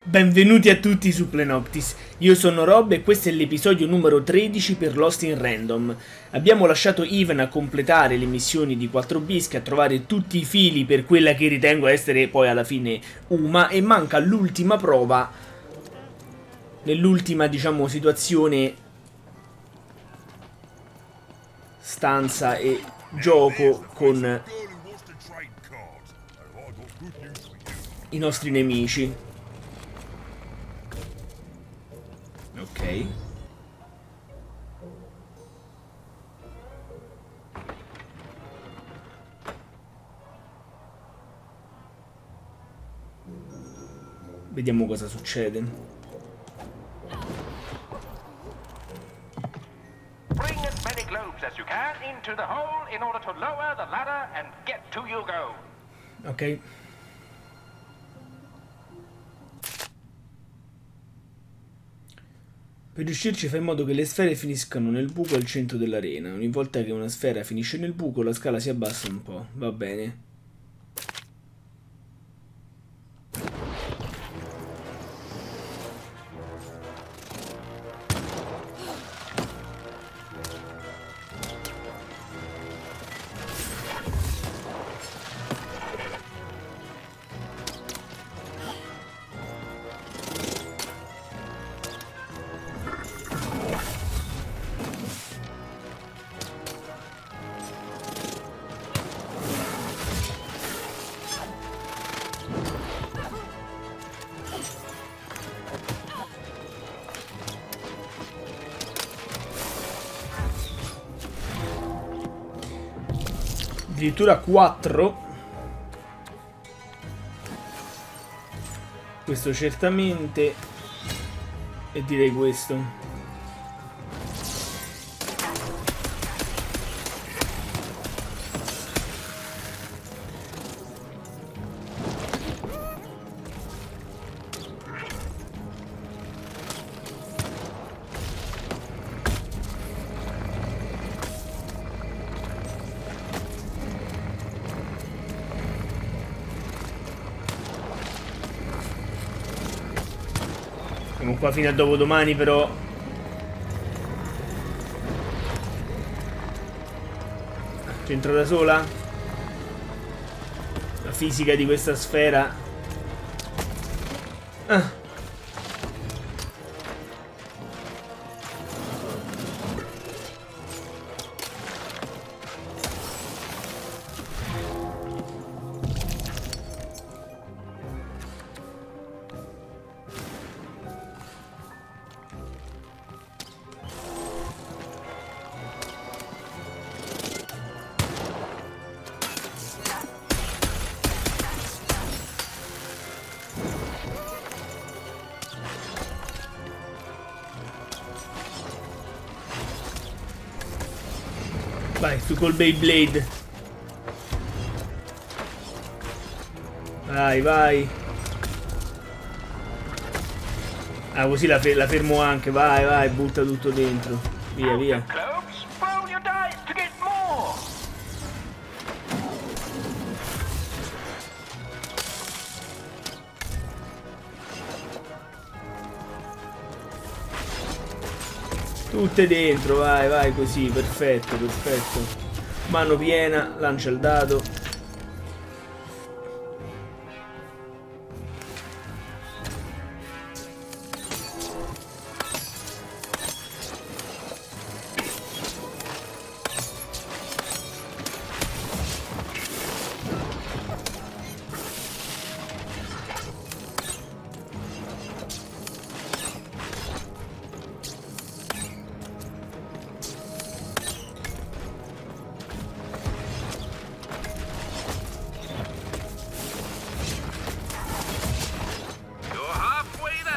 Benvenuti a tutti su Plenoptis, io sono Rhobb e questo è l'episodio numero 13 per Lost in Random. Abbiamo lasciato Ivan a completare le missioni di Quattrobische, a trovare tutti i fili per quella che ritengo essere poi alla fine Ooma, e manca l'ultima prova, nell'ultima diciamo situazione, stanza e gioco con i nostri nemici. Ok. Vediamo cosa succede. Bring as many globes as you can into the hole in order to lower the ladder and get to your goal. Ok. Per riuscirci fai in modo che le sfere finiscano nel buco al centro dell'arena. Ogni volta che una sfera finisce nel buco la scala si abbassa un po'. Va bene. Addirittura 4. Questo certamente. E direi questo. Siamo qua fino a dopodomani, però. C'entra da sola? La fisica di questa sfera. Ah. Vai, su col Beyblade. Vai, vai. Ah, così la fermo anche. Vai, vai, butta tutto dentro. Via, via. Globes, roll your dice to get more. Tutte dentro, vai, vai, così, perfetto, perfetto. Mano piena, lancia il dado.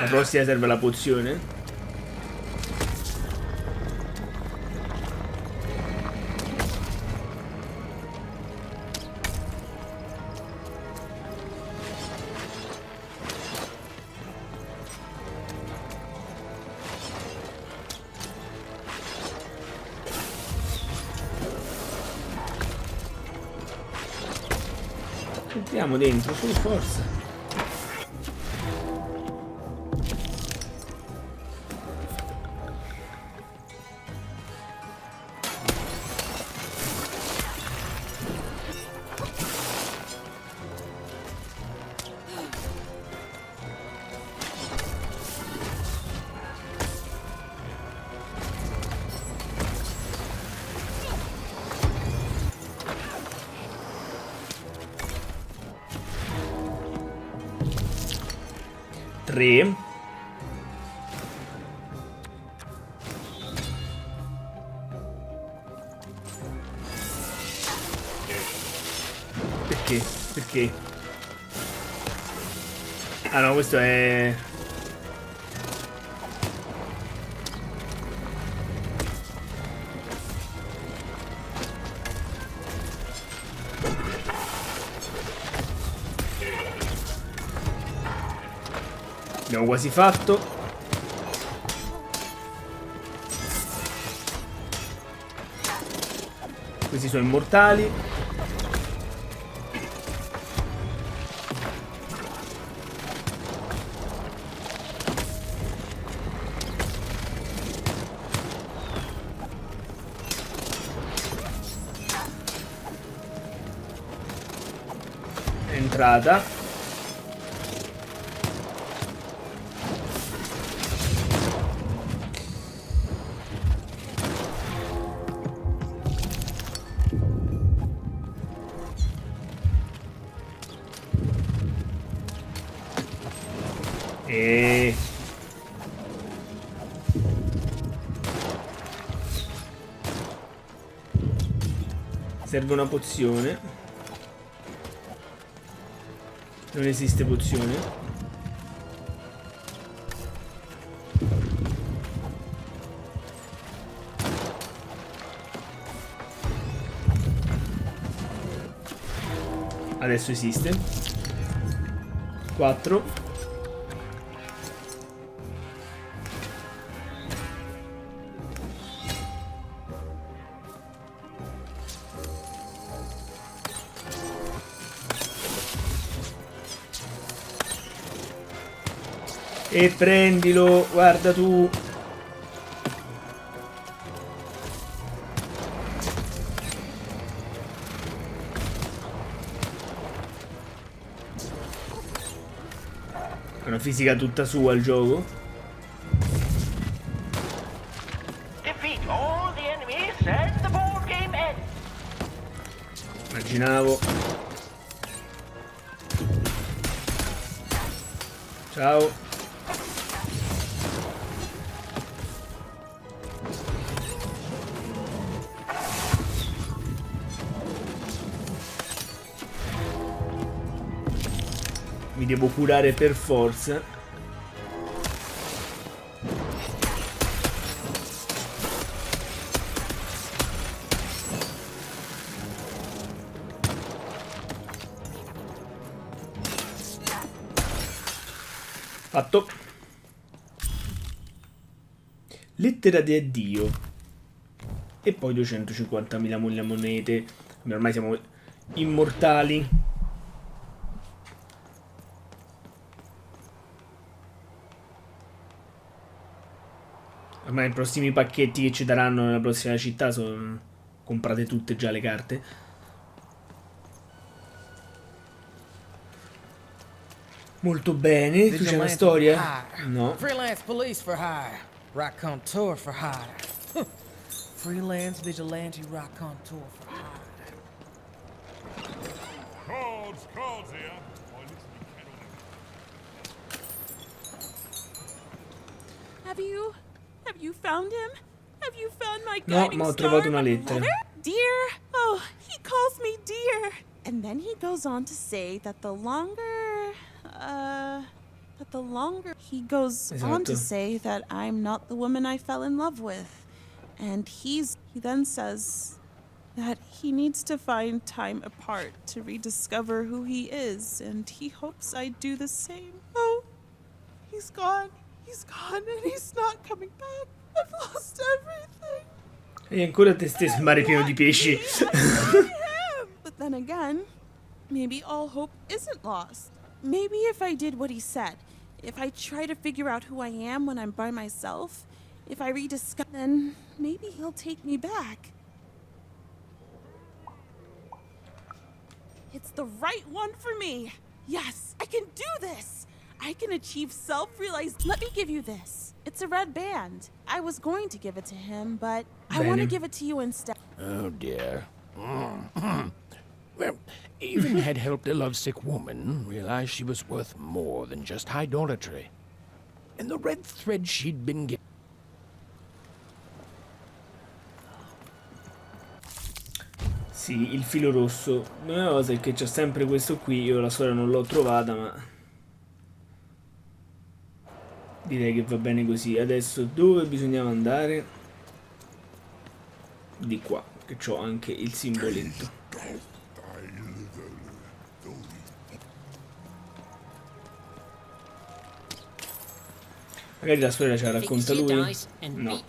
La prossima serve la pozione. Entriamo dentro, su forza. 3. Perché? Perché? Ah no, questo è... Abbiamo quasi fatto. Questi sono immortali. Entrata. E... serve una pozione. Non esiste pozione. Adesso esiste. 4. E prendilo, guarda tu. È una fisica tutta sua il gioco. Defeat all the enemies and the board game ends. Immaginavo. Ciao. Mi devo curare per forza. Fatto. Lettera di addio. E poi 250.000 monete. Ormai siamo immortali. Ormai i prossimi pacchetti che ci daranno nella prossima città sono... comprate tutte già le carte. Molto bene. Tu c'è una storia? No. Freelance police for hire. Raconteur for hire. Freelance vigilante raconteur for hire. Cards here. Have you found him? Have you found my No, guiding ma ho star? trovato una lettera. Dear? Oh, he calls me dear. And then he goes on to say that the longer he goes on to Esatto. say that I'm not the woman I fell in love with. And he then says that he needs to find time apart to rediscover who he is, and he hopes I do the same. Oh, he's gone. He's gone and he's not coming back. I've lost everything. E ancora te stesso il mare pieno di pesci. But then again, maybe all hope isn't lost. Maybe if I did what he said, if I try to figure out who I am when I'm by myself, if I rediscover, then maybe he'll take me back. It's the right one for me. Yes, I can do this. I can achieve self-realization. Let me give you this. It's a red band. I was going to give it to him, but I want to Bene. give it to you instead. Oh dear. Well, Even had helped a lovesick woman realize she was worth more than just idolatry. And the red thread she'd been given. Sì, il filo rosso. L'unica cosa è che c'è sempre questo qui. Io la storia non l'ho trovata, ma direi che va bene così. Adesso dove bisognava andare? Di qua, che c'ho anche il simboletto. Magari la storia ce la racconta lui. No.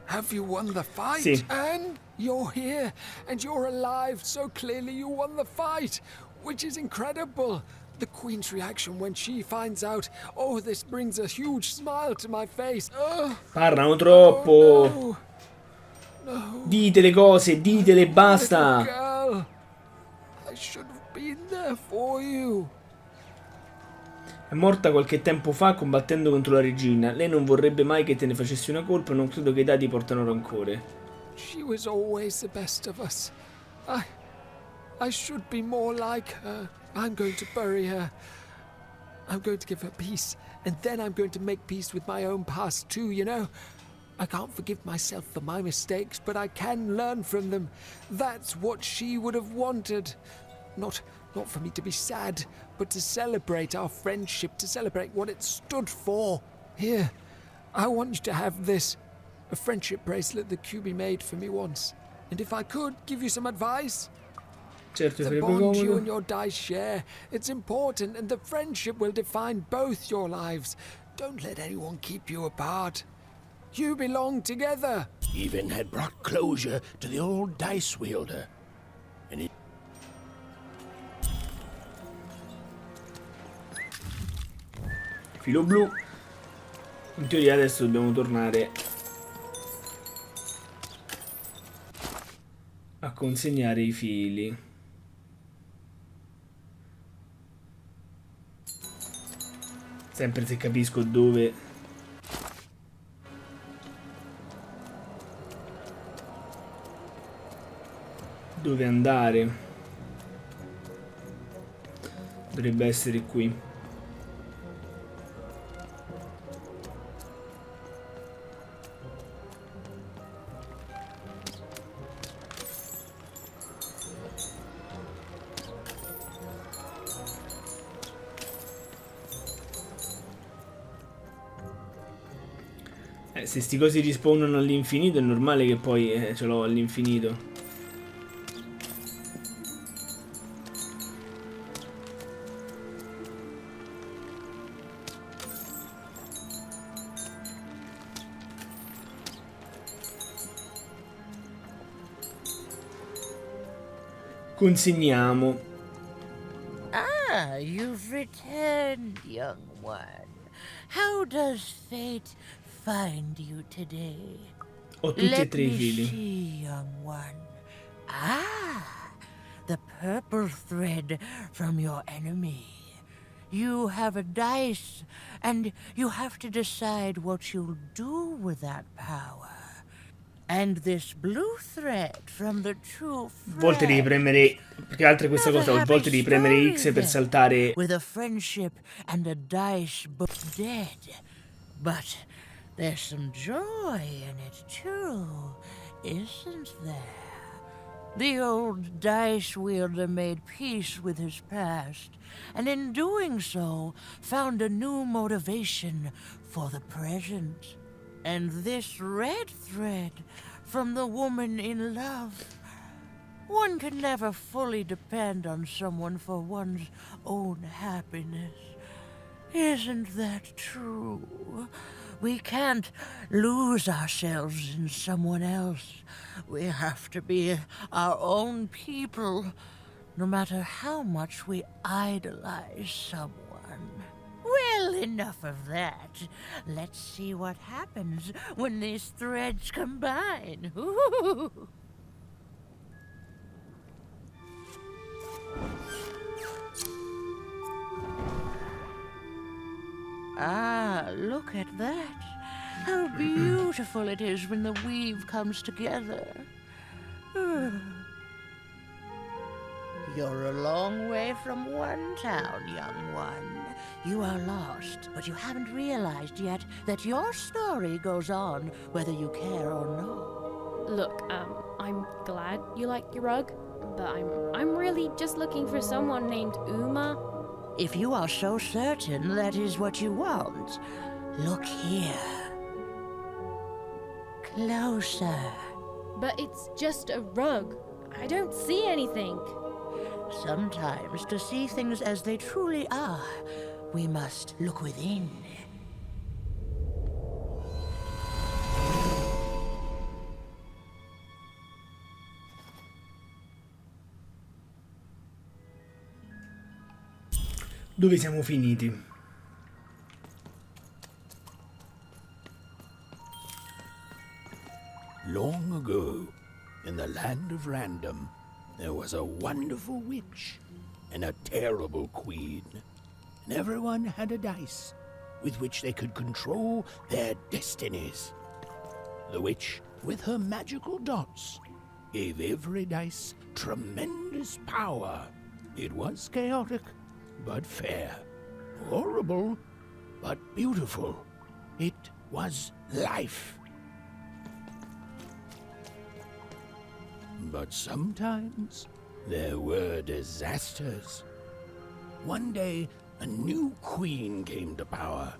Have you won the fight? Sì. And you're here, and you're alive, so clearly you won the fight, which is incredible. The Queen's reaction when she finds out, oh, this brings a huge smile to my face. Parlano troppo. Oh, no. Dite le cose, ditele, basta. Little girl, I should have been there for you. È morta qualche tempo fa combattendo contro la regina. Lei non vorrebbe mai che te ne facessi una colpa e non credo che i dadi portano rancore. She was always the best of us. I should be more like her. I'm going to bury her. I'm going to give her peace. And then I'm going to make peace with my own past too, you know? I can't forgive myself for my mistakes, but I can learn from them. That's what she would have wanted. Not for me to be sad, but to celebrate our friendship, to celebrate what it stood for. Here, I want you to have this. A friendship bracelet that QB made for me once. And if I could give you some advice, Certo, the bond you and your dice share, it's important, and the friendship will define both your lives. Don't let anyone keep you apart. You belong together. Even had brought closure to the old dice wielder. And it... Filo blu. In teoria adesso dobbiamo tornare a consegnare i fili. Sempre se capisco dove andare. Dovrebbe essere qui. Se sti cosi rispawnano all'infinito è normale che poi ce l'ho all'infinito. Consegniamo. Ah, you've returned, young one. How does fate find you today? Ho tutti e tre i fili. See, young one. Ah, the purple thread from your enemy. You have a dice, and you have to decide what you'll do with that power. And this blue thread from the true friend. A volte devi premere, più che altro questa cosa, a volte devi premere X per saltare. With a friendship and a dice book dead. But there's some joy in it too, isn't there? The old dice wielder made peace with his past, and in doing so, found a new motivation for the present. And this red thread from the woman in love. One can never fully depend on someone for one's own happiness. Isn't that true? We can't lose ourselves in someone else. We have to be our own people, no matter how much we idolize someone. Well, enough of that. Let's see what happens when these threads combine. Ooh. Ah, look at that. How beautiful it is when the weave comes together. You're a long way from one town, young one. You are lost, but you haven't realized yet that your story goes on whether you care or not. Look, I'm glad you like your rug, but I'm really just looking for someone named Ooma. If you are so certain that is what you want, look here. Closer. But it's just a rug. I don't see anything. Sometimes, to see things as they truly are, we must look within. Dove siamo finiti? Long ago, in the land of Random, there was a wonderful witch and a terrible queen. And everyone had a dice with which they could control their destinies. The witch, with her magical dots, gave every dice tremendous power. It was chaotic, but fair. Horrible, but beautiful. It was life. But sometimes there were disasters. One day, a new queen came to power,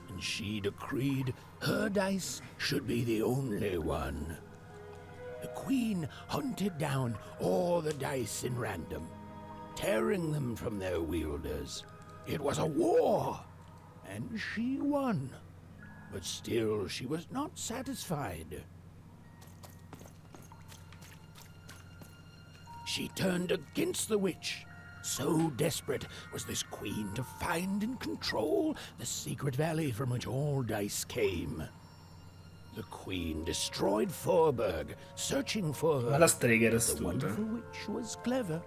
and she decreed her dice should be the only one. The queen hunted down all the dice in Random, tearing them from their wielders. It was a war, and she won. But still, she was not satisfied. She turned against the witch. So desperate was this queen to find and control the secret valley from which all dice came. The queen destroyed Forberg, searching for her. Ma la strega era The astuta. wonderful witch was clever,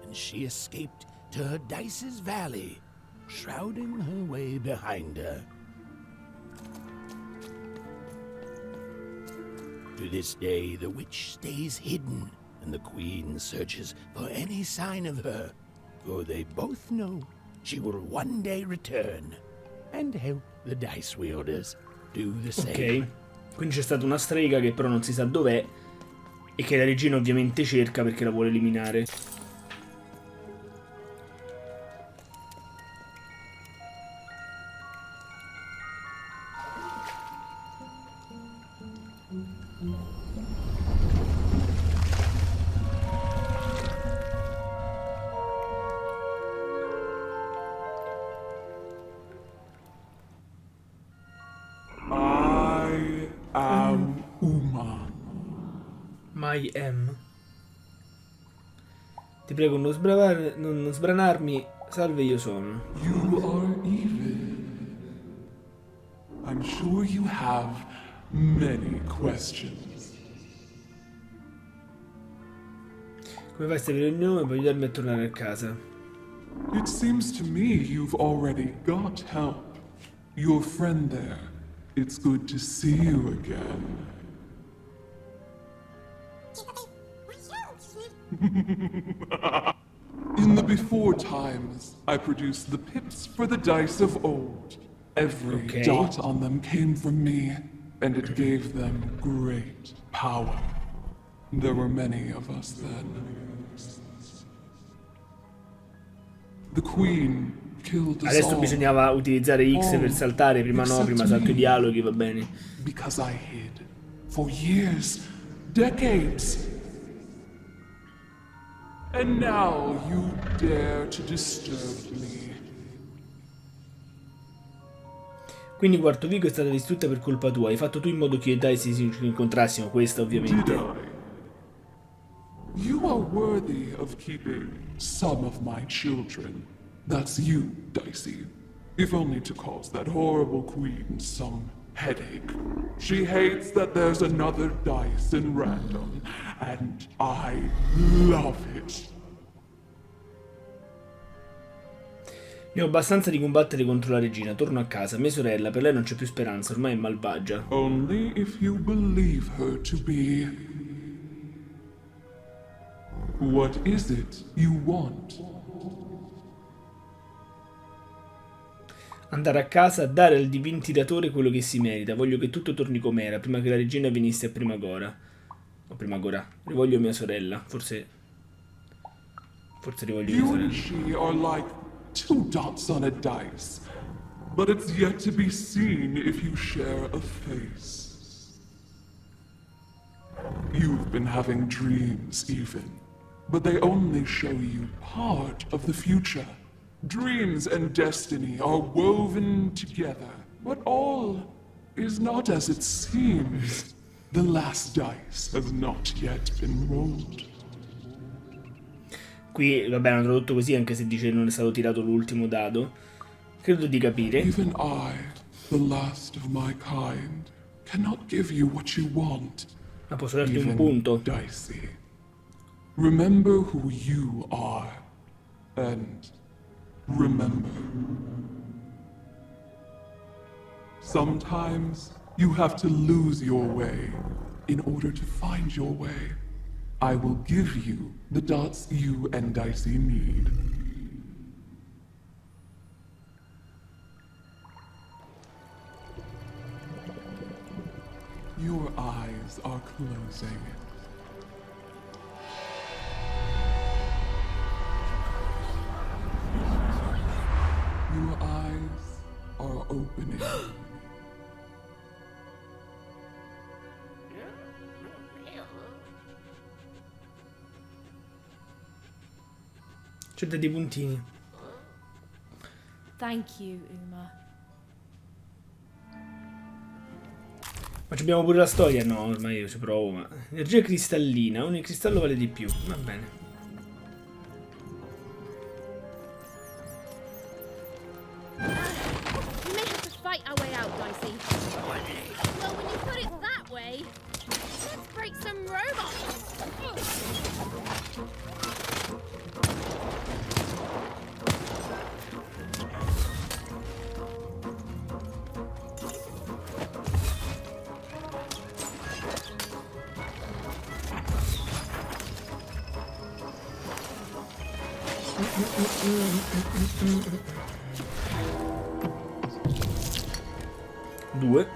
and she escaped to her dice's valley, shrouding her way behind her. To this day, the witch stays hidden, and the queen searches for any sign of her, for they both know she will one day return and help the dice wielders do the same. Ok, quindi c'è stata una strega che però non si sa dov'è e che la regina ovviamente cerca perché la vuole eliminare. I am Ooma. My M. Ti prego non sbranarmi. Salve, io sono. You are evil. I'm sure you have many questions. Come fai a sapere il nome? Puoi aiutarmi a tornare a casa. It seems to me you've already got help. Your friend there. It's good to see you again. In the before times, I produced the pips for the dice of old. Every Okay. dot on them came from me, and it gave them great power. There were many of us then. The Queen killed us Adesso all. bisognava utilizzare X per saltare, prima no, prima salto i dialoghi, va bene. Because I hid for years, decades. And now you dare to disturb me. Quindi Quarto Vico è stata distrutta per colpa tua. Hai fatto tu in modo che io e Daisy si incontrassimo, questa Did ovviamente. I? You are worthy of keeping some of my children. That's you, Dicey. If only to cause that horrible queen some headache. She hates that there's another dice in Random, and I love it. Ne ho abbastanza di combattere contro la regina. Torno a casa. Mia sorella, per lei non c'è più speranza, ormai è malvagia. Only if you believe her to be. What is it you want? Andare a casa, dare al diventidatore quello che si merita. Voglio che tutto torni com'era, prima che la regina venisse a Primagora. O Primagora. Rivoglio mia sorella. Forse rivoglio mia You and sorella. she are like two dots on a dice, but it's yet to be seen if you share a face. You've been having dreams, even, but they only show you part of the future. Dreams and destiny are woven together, but all is not as it seems. The last dice has not yet been rolled. Qui, vabbè, hanno tradotto così, anche se dice non è stato tirato l'ultimo dado. Credo di capire. Even I, the last of my kind, cannot give you what you want. Ma posso darti un Even punto. Dicey. Remember who you are, and remember. Sometimes you have to lose your way in order to find your way. I will give you the dots you and Dicey need. Your eyes are closing. Your eyes are opening. C'è dei puntini. Thank you, Ooma. Ma abbiamo pure la storia? No, ormai io ci provo, ma... Energia cristallina, ogni cristallo vale di più. Va bene. We may have to fight our way out, Dicey. Well, when you put it that way, let's break some robots. Due.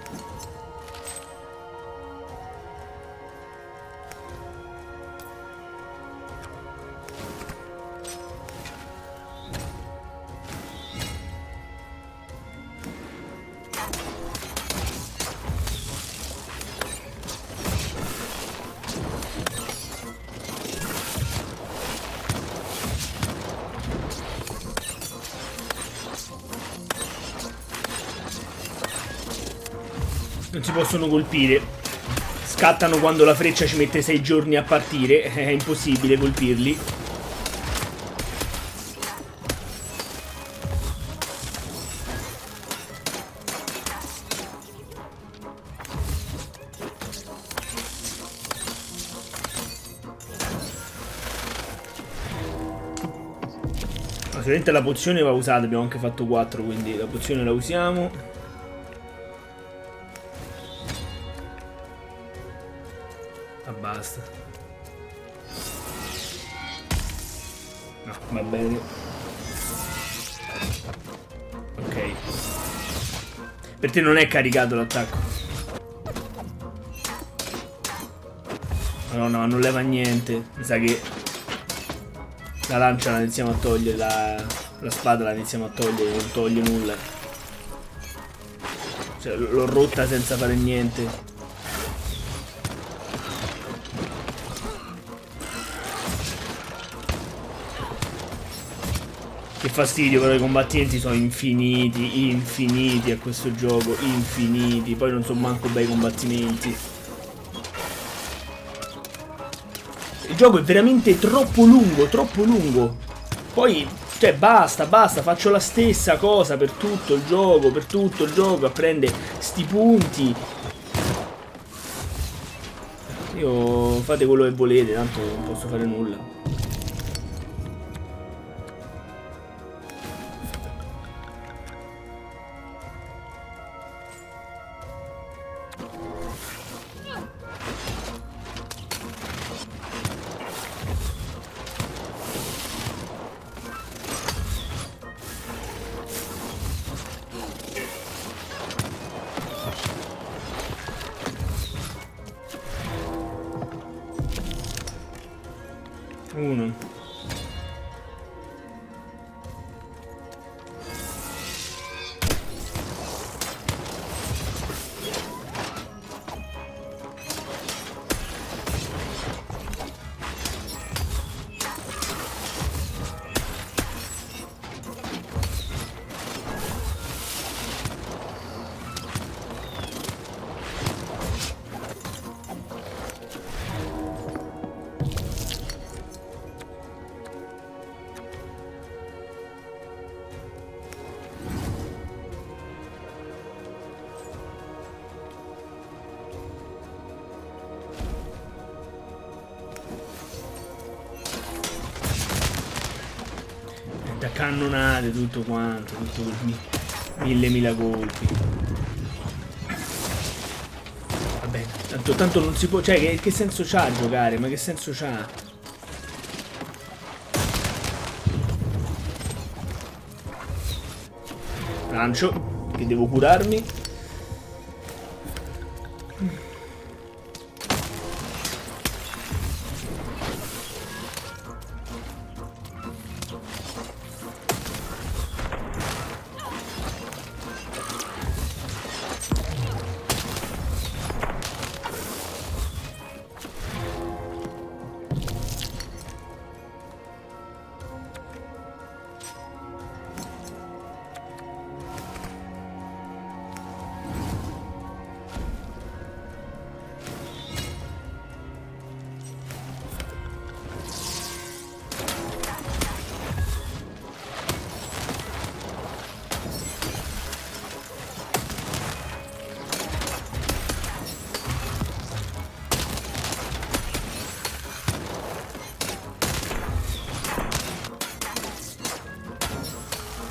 Non si possono colpire. Scattano quando la freccia ci mette 6 giorni a partire. È impossibile colpirli. Sicuramente la pozione va usata. Abbiamo anche fatto 4, quindi la pozione la usiamo. Basta. No, va bene. Ok. Per te non è caricato l'attacco. No, non leva niente. Mi sa che la lancia la iniziamo a togliere. La spada la iniziamo a togliere. Non toglie nulla. Cioè, l'ho rotta senza fare niente. Che fastidio, però i combattimenti sono infiniti a questo gioco, infiniti. Poi non sono manco bei combattimenti. Il gioco è veramente troppo lungo, troppo lungo. Poi, cioè, basta, faccio la stessa cosa per tutto il gioco, a prendere sti punti. Io fate quello che volete, tanto non posso fare nulla. cannonate, tutto quanto, tutto mille colpi. Vabbè, tanto non si può, cioè che senso c'ha giocare, ma che senso c'ha? Lancio, che devo curarmi.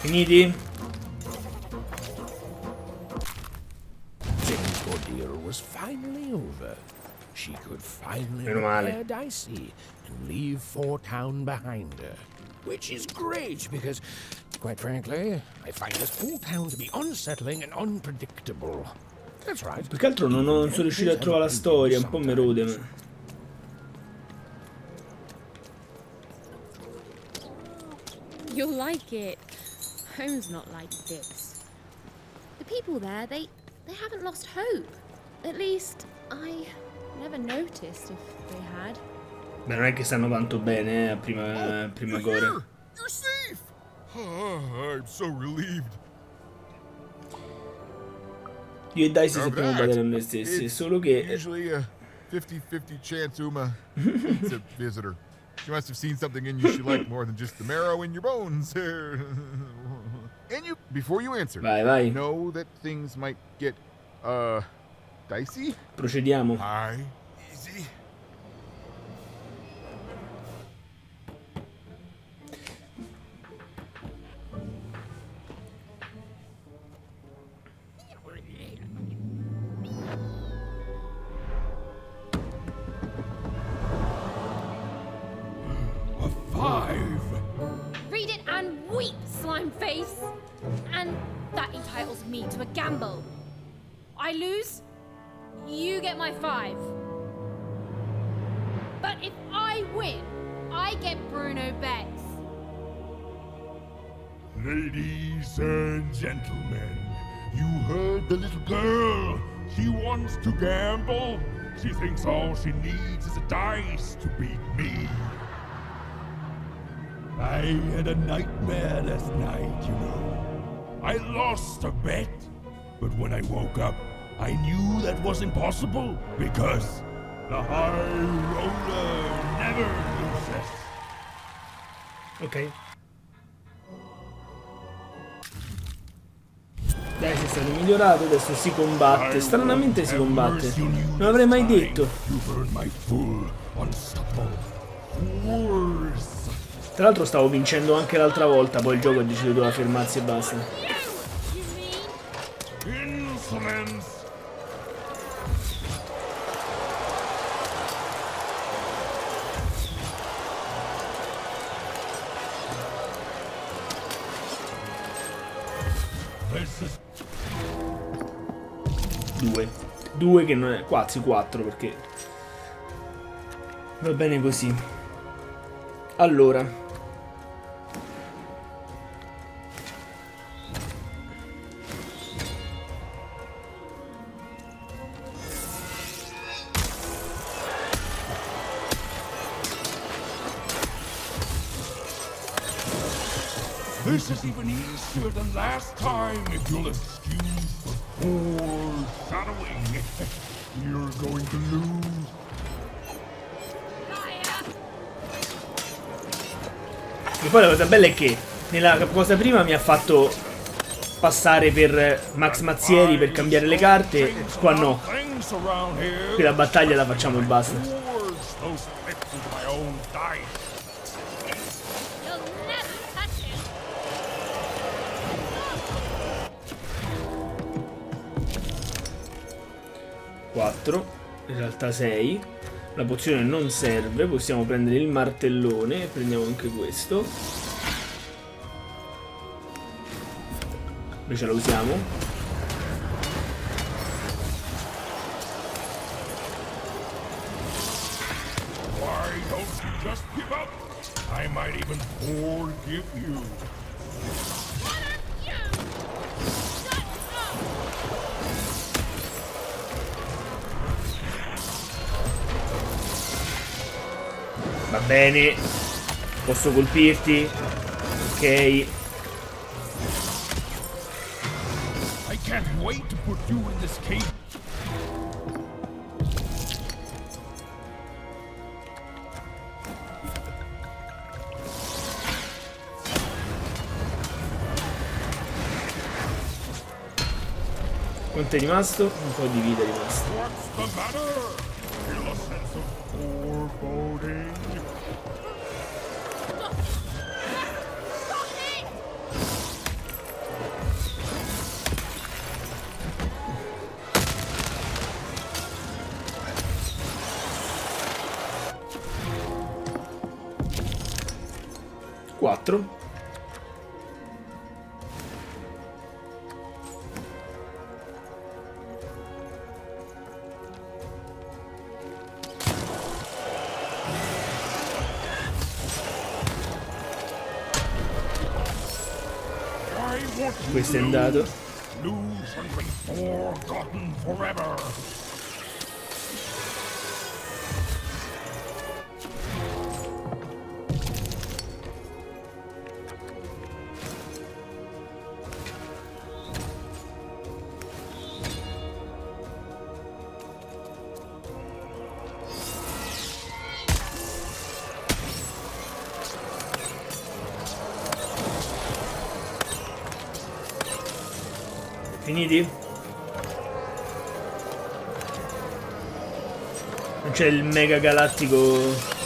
Finiti? Jane's ordeal was finally over. She could finally Meno male. repair Dicey and leave Fort Town behind her. Which is great because, quite frankly, I find this whole town to be unsettling and unpredictable. That's right. Più che altro non sono riuscito a trovare la storia, un po' mi rode. Ma... You'll like it. Home's not like this. The people there, they haven't lost hope. At least, I never noticed if they had. Beh, non è che stanno tanto bene, a prima gore. You're safe! I'm so relieved. Io e Dicey sappiamo badare a noi stessi, solo che... Usually a 50-50 chance Ooma meets a visitor. She must have seen something in you she liked more than just the marrow in your bones. And you, before you answer, Vai. know that things might get, dicey? Procediamo. Easy. A 5. Read it and weep, slime face! And that entitles me to a gamble. I lose, you get my 5. But if I win, I get Bruno Bex. Ladies and gentlemen, you heard the little girl. She wants to gamble. She thinks all she needs is a dice to beat me. I had a nightmare last night, you know. I lost a bet, but when I woke up, I knew that was impossible because the high roller never loses. Ok. Dai, sei stato migliorato, adesso si combatte. Stranamente si combatte. Non avrei mai detto. Tra l'altro stavo vincendo anche l'altra volta, poi il gioco ha deciso che doveva fermarsi e basta. Due che non è... quasi 4 perché... Va bene così. Allora... This is even easier than last time, if you'll excuse the foreshadowing. You're going to lose. E poi la cosa bella è che nella cosa prima mi ha fatto passare per Max Mazzieri per cambiare le carte, qua no. Qui la battaglia la facciamo e basta. 4, in realtà 6. La pozione non serve, possiamo prendere il martellone e prendiamo anche questo. Invece la usiamo. Why don't you just give up? I might even forgive you. Va bene. Posso colpirti? Ok. I can't wait to put you in this cage. Quanto è rimasto? Un po' di vita è rimasto. What's the matter? Feel a sense of foreboding? Quattro. Questo è andato. Lose and be forgotten forever. Finiti? Non c'è il mega galattico.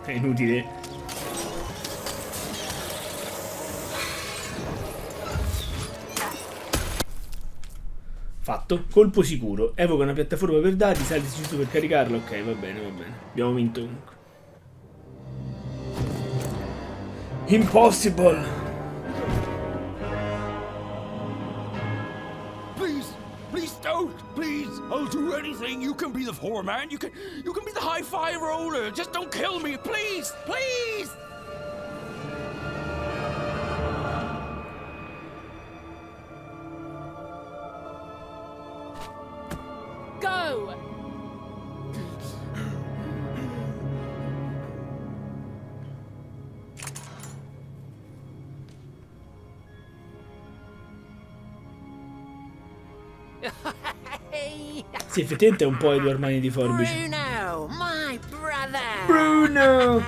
È inutile. Fatto. Colpo sicuro. Evoca una piattaforma per dati, salti giusto per caricarla. Ok, va bene, va bene. Abbiamo vinto comunque. Impossible. Please don't. Please, I'll do anything. You can be the foreman. You can be the high-five roller. Just don't kill me, please, please. Go! Sì, effettivamente è un po' i due armani di forbici. Bruno, my brother. Bruno!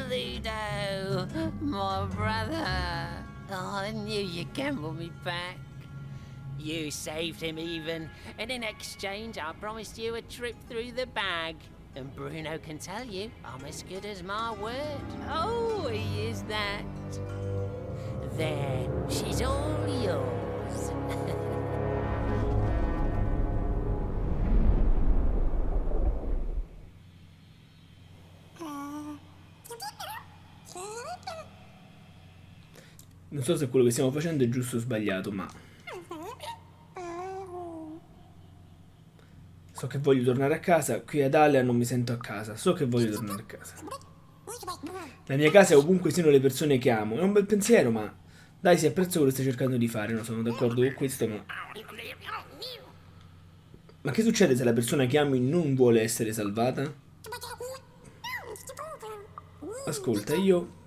Ludo, my brother. Oh, I knew you'd gamble me back. You saved him even, and in exchange I promised you a trip through the bag. And Bruno can tell you I'm as good as my word. Oh, he is that. There, she's all yours. Non so se quello che stiamo facendo è giusto o sbagliato, ma so che voglio tornare a casa. Qui ad Alea non mi sento a casa. So che voglio tornare a casa. La mia casa è ovunque siano le persone che amo. È un bel pensiero, ma dai, si apprezzo quello che stai cercando di fare. Non sono d'accordo con questo, ma che succede se la persona che ami non vuole essere salvata? Ascolta, io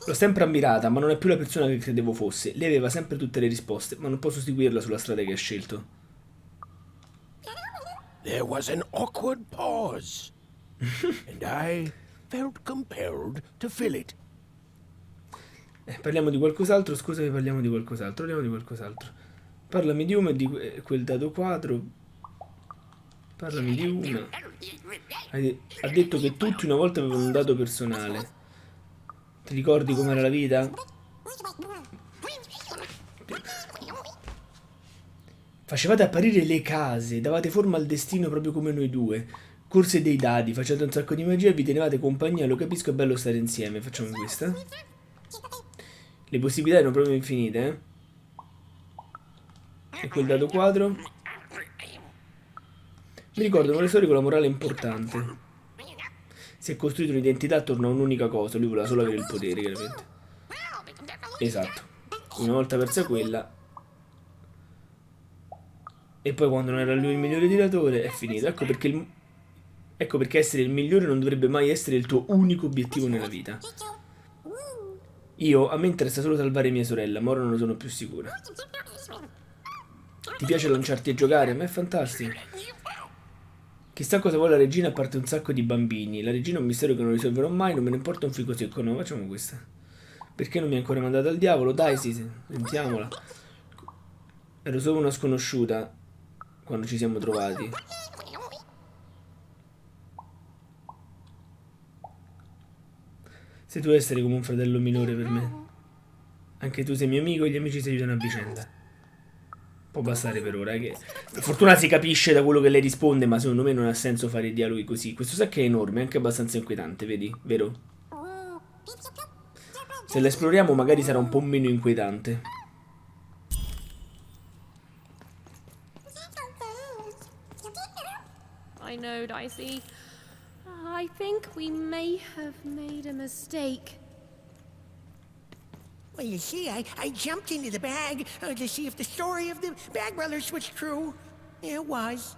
l'ho sempre ammirata, ma non è più la persona che credevo fosse. Lei aveva sempre tutte le risposte, ma non posso seguirla sulla strada che ha scelto. there was an awkward pause, and I felt compelled to fill it. Parliamo di qualcos'altro, scusami, parliamo di qualcos'altro, Parlami di Ooma e di quel dado quadro. Parlami di Ooma. Ha detto che tutti una volta avevano un dado personale. Ti ricordi com'era la vita? Facevate apparire le case, davate forma al destino proprio come noi due. Corse dei dadi, facendo un sacco di magia, vi tenevate compagnia, lo capisco, è bello stare insieme. Facciamo questa. Le possibilità erano proprio infinite, eh? E quel dado quadro? Mi ricordo una storia con la morale importante. Si è costruito un'identità attorno a un'unica cosa, lui voleva solo avere il potere, chiaramente. Esatto. Una volta persa quella... E poi quando non era lui il migliore tiratore, è finito. Ecco perché essere il migliore non dovrebbe mai essere il tuo unico obiettivo nella vita. A me interessa solo salvare mia sorella, ma ora non ne sono più sicura. Ti piace lanciarti a giocare? A me è fantastico. Chissà cosa vuole la regina a parte un sacco di bambini. La regina è un mistero che non risolverò mai, non me ne importa un fico secco. No, facciamo questa. Perché non mi ha ancora mandato al diavolo? Dai, sì, sentiamola. Ero solo una sconosciuta quando ci siamo trovati. Sei tu essere come un fratello minore per me. Anche tu sei mio amico e gli amici si aiutano a vicenda. Può bastare per ora, che per fortuna si capisce da quello che lei risponde, ma secondo me non ha senso fare dialoghi così. Questo sac è enorme, è anche abbastanza inquietante, vedi? Vero? Se la esploriamo magari sarà un po' meno inquietante. I know, Dicey. I think we may have made a mistake. Well, you see, I jumped into the bag to see if the story of the Bag Brothers was true. It was.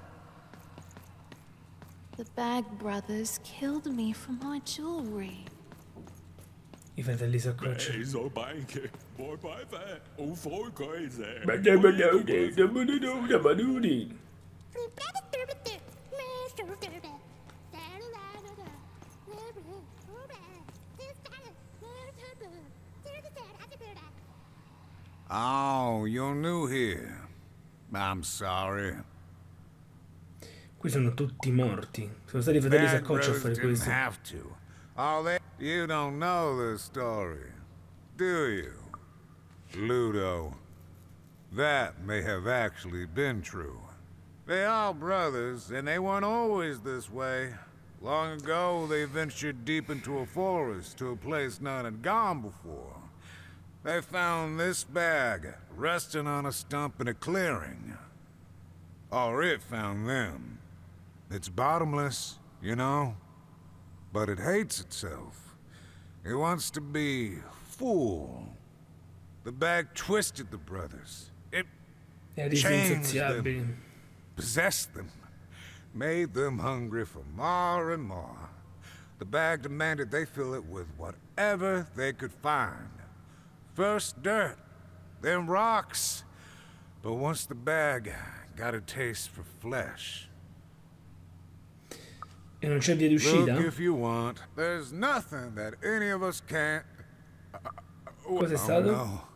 The Bag Brothers killed me for my jewelry. I fratelli s'accrocciano. Oh, you're new here. I'm sorry. Qui sono tutti morti. Sono stati i fratelli s'accoccia a fare questo. Have to. You don't know the story, do you? Ludo. That may have actually been true. They are brothers, and they weren't always this way. Long ago, they ventured deep into a forest to a place none had gone before. They found this bag resting on a stump in a clearing. Or it found them. It's bottomless, you know, but it hates itself. It wants to be full. The bag twisted the brothers. It changed them, possessed them, made them hungry for more and more. The bag demanded they fill it with whatever they could find. First dirt, then rocks. But once the bag got a taste for flesh. E non c'è via di uscita? Look if you want. There's nothing that any of us can't. Cos'è stato? No.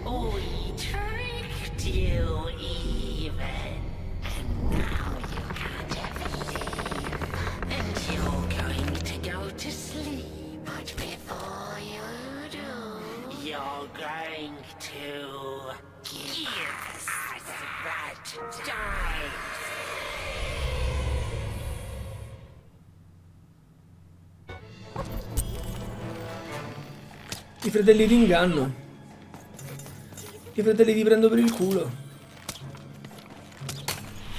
We tricked you, even. And now you can't ever leave. And you're going to go to sleep. But before you do, you're going to give us that dice. I fratelli di inganno. I fratelli ti prendo per il culo.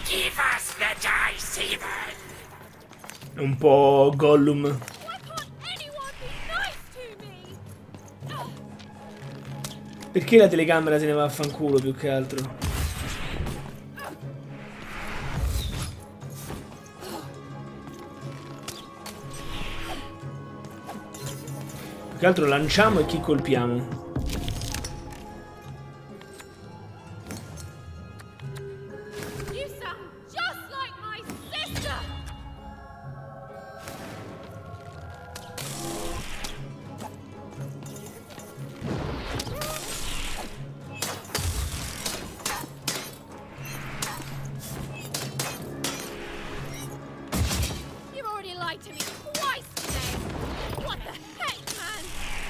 Give us the dice, even. È un po' Gollum. Perché la telecamera se ne va a fanculo più che altro? Più che altro lanciamo e chi colpiamo?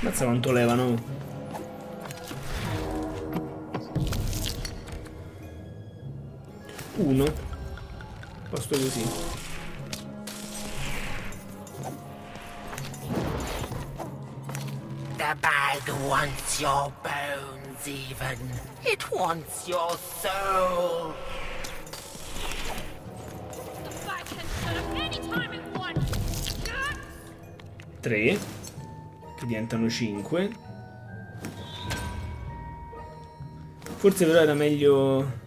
Mazza quanto levano. Uno. Posto così. The bag wants your bones even. It wants your soul. The bag can shut up any time it wants. 3. Che diventano 5. Forse però era meglio...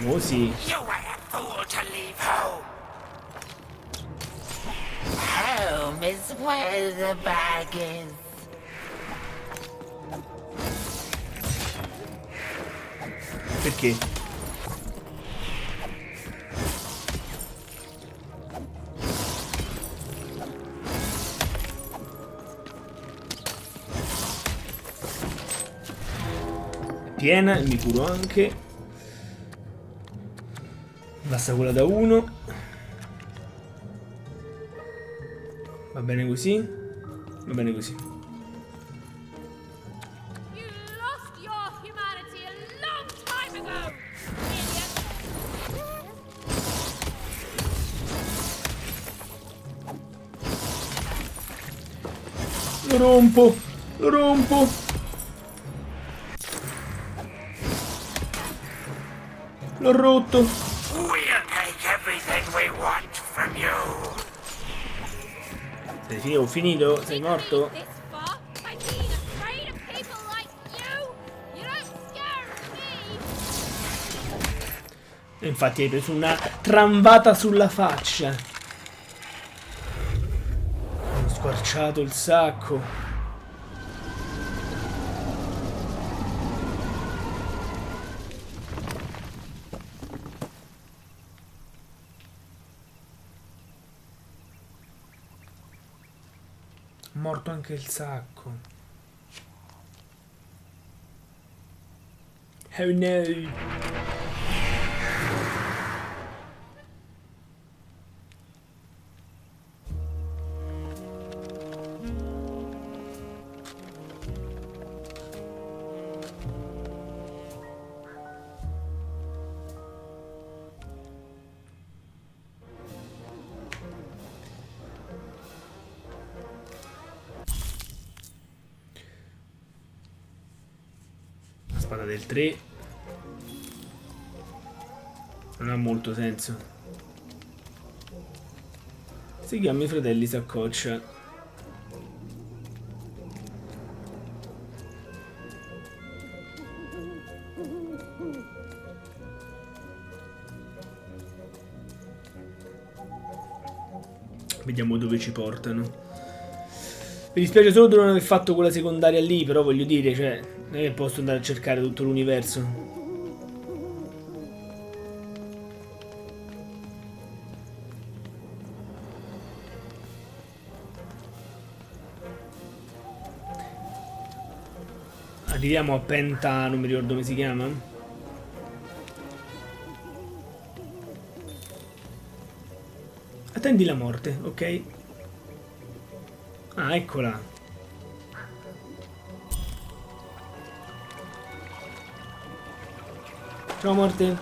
Oh sì. You were a fool to leave home. Home is where the bag is. Perché? Piena, mi curo anche. Basta quella da 1. Va bene così. Va bene così. Lo rompo. Lo rompo. L'ho rotto. We'll take everything we want from you. Sei finito? Ho finito? Sei morto? E infatti hai preso una tramvata sulla faccia. Ho squarciato il sacco. Morto anche il sacco. Oh no. Spada del 3 non ha molto senso. Si chiama i fratelli saccoccia. Vediamo dove ci portano. Mi dispiace solo di non aver fatto quella secondaria lì, però voglio dire, cioè, non è che posso andare a cercare tutto l'universo. Arriviamo a Penta, non mi ricordo come si chiama. Attendi la morte, ok? Ah, eccola. Ciao morte.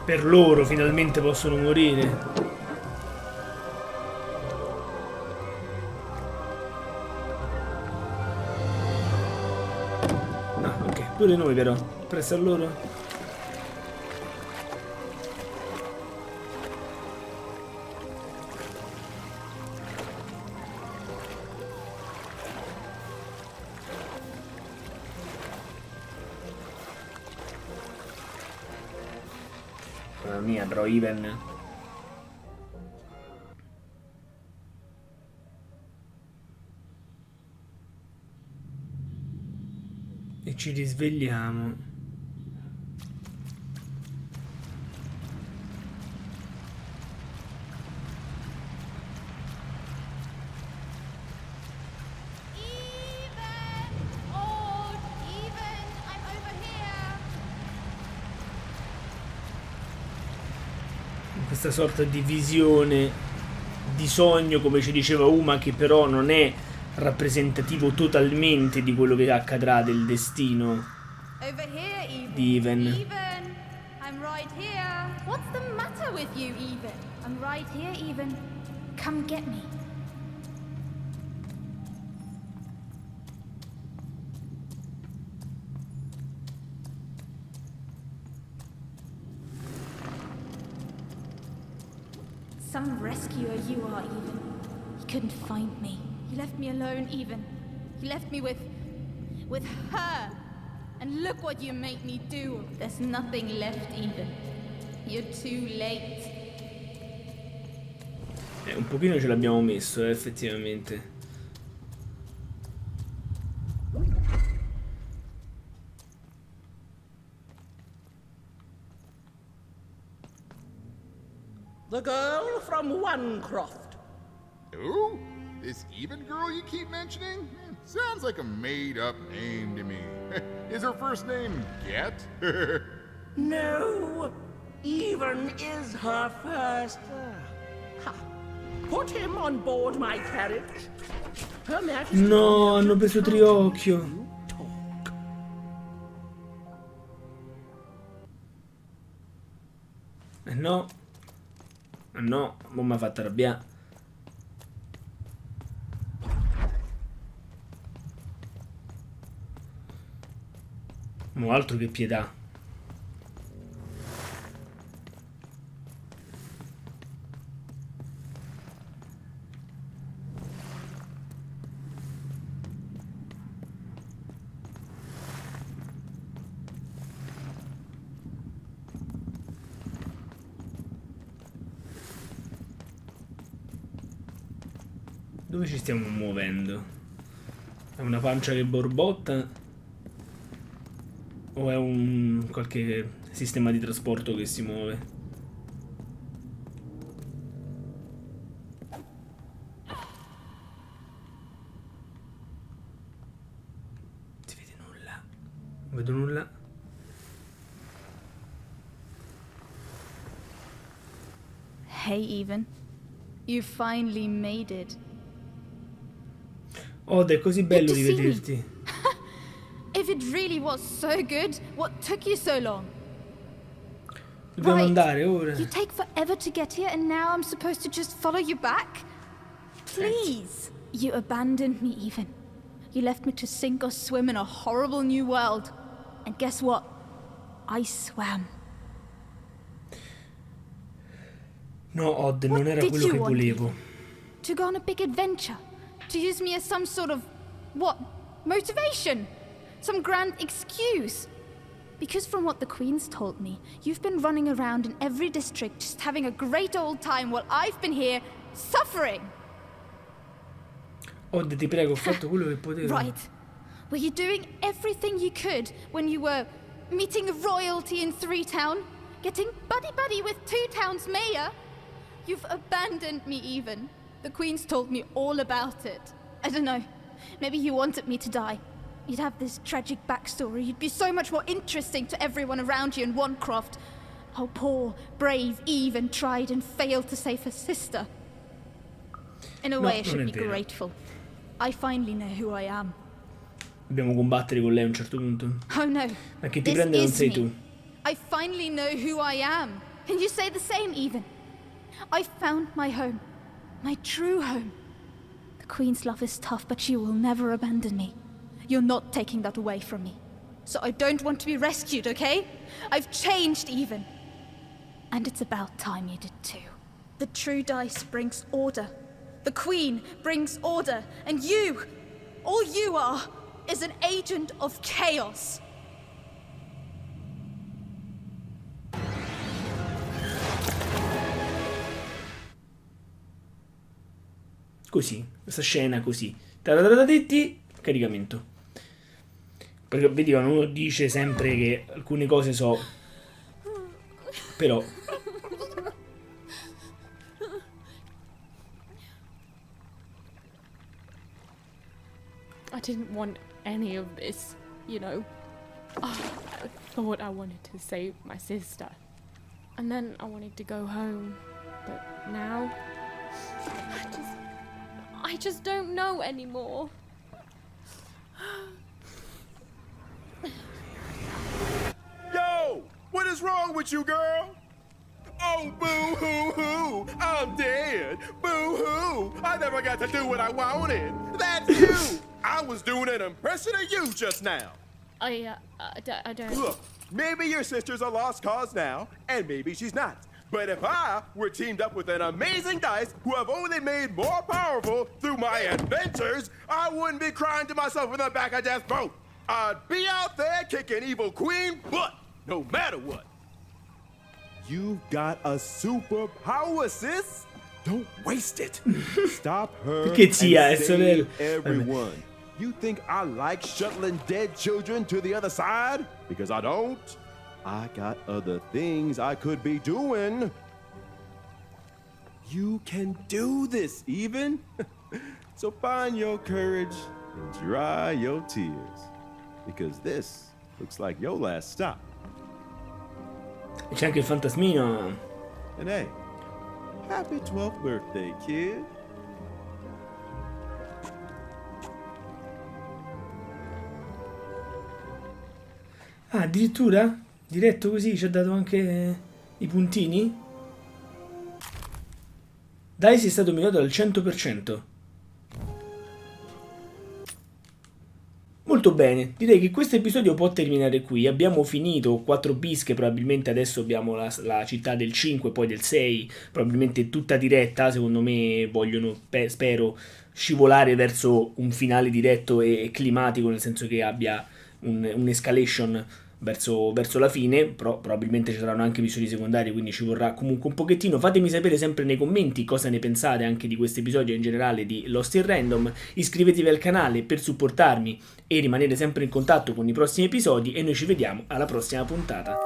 Per loro finalmente possono morire. Pure noi però, presso a loro. mia, però Even. E ci risvegliamo. Questa sorta di visione, di sogno, come ci diceva Ooma, che però non è rappresentativo totalmente di quello che accadrà, del destino di Even. Even, I'm right here. What's the matter with you, Even? I'm right here, Even. Come get me. Some rescuer you are, Even. You couldn't find me. You left me alone, Even. You left me with her. And look what you made me do. There's nothing left, Even. You're too late. Un pochino ce l'abbiamo messo, effettivamente. The girl from Onecroft. Who? This Even girl you keep mentioning? Sounds like a made-up name to me. Is her first name Get? No, Even is her first. Ha. Put him on board my carriage. Her Majesty. No, hanno preso Triocchio. No. No, mo' mi ha fatto arrabbiare. Mo' altro che pietà. Dove ci stiamo muovendo? È una pancia che borbotta? O è un qualche sistema di trasporto che si muove? Si vede nulla. Non vedo nulla. Hey, Even. You finally made it. Oh, è così bello rivederti. If it really was so good, what took you so long? Dobbiamo andare ora. You take forever to get here and now I'm supposed to just follow you back? Please! You abandoned me, Even. You left me to sink or swim in a horrible new world. And guess what? I swam. No, Odd, non era quello che volevo. To go on a big adventure? To use me as some sort of, what, motivation? Some grand excuse? Because from what the Queen's told me, you've been running around in every district just having a great old time while I've been here suffering. Odd, ti prego, ho fatto quello che potevo. Right. Were you doing everything you could when you were meeting royalty in 3 Town? Getting buddy-buddy with 2 Town's mayor? You've abandoned me, Even. The Queen's told me all about it. I don't know. Maybe you wanted me to die. You'd have this tragic backstory. You'd be so much more interesting to everyone around you in Onecroft. How poor, brave Even tried and failed to save her sister. In a way, I should be grateful. I finally know who I am. Dobbiamo combattere con lei a un certo punto. Oh no. Ma che ti prende non sei tu. I finally know who I am. Can you say the same, Even? I found my home. My true home. The Queen's love is tough, but she will never abandon me. You're not taking that away from me. So I don't want to be rescued, okay? I've changed, Even. And it's about time you did too. The true dice brings order. The Queen brings order. And you, all you are, is an agent of chaos. Così, questa scena così. Taratatatetti, caricamento. Perché vedi, uno dice sempre che alcune cose so, però I didn't want any of this, you know. I thought I wanted to save my sister. And then I wanted to go home. But now I just don't know anymore. Yo! What is wrong with you, girl? Oh, boo-hoo-hoo! I'm dead! Boo-hoo! I never got to do what I wanted! That's you! I was doing an impression of you just now! I don't... Look, maybe your sister's a lost cause now, and maybe she's not. But if I were teamed up with an amazing dice who have only made more powerful through my adventures, I wouldn't be crying to myself in the back of death's boat. I'd be out there kicking evil queen butt, no matter what. You've got a superpower, sis. Don't waste it. Stop her Che zia, and è save sorella. everyone. You think I like shuttling dead children to the other side? Because I don't. I got other things I could be doing. You can do this, even. So find your courage and dry your tears. Because this looks like your last stop. c'è anche il fantasmino. And hey, happy 12th birthday, kid. Ah, addirittura? Diretto così ci ha dato anche i puntini? Dice è stato dominato al 100%. Molto bene, direi che questo episodio può terminare qui. Abbiamo finito Quattrobische, probabilmente adesso abbiamo la città del 5, poi del 6, probabilmente tutta diretta. Secondo me vogliono, spero, scivolare verso un finale diretto e climatico, nel senso che abbia un'escalation verso la fine, però probabilmente ci saranno anche missioni secondarie, quindi ci vorrà comunque un pochettino. Fatemi sapere sempre nei commenti cosa ne pensate anche di questo episodio in generale di Lost in Random. Iscrivetevi al canale per supportarmi e rimanere sempre in contatto con i prossimi episodi e noi ci vediamo alla prossima puntata.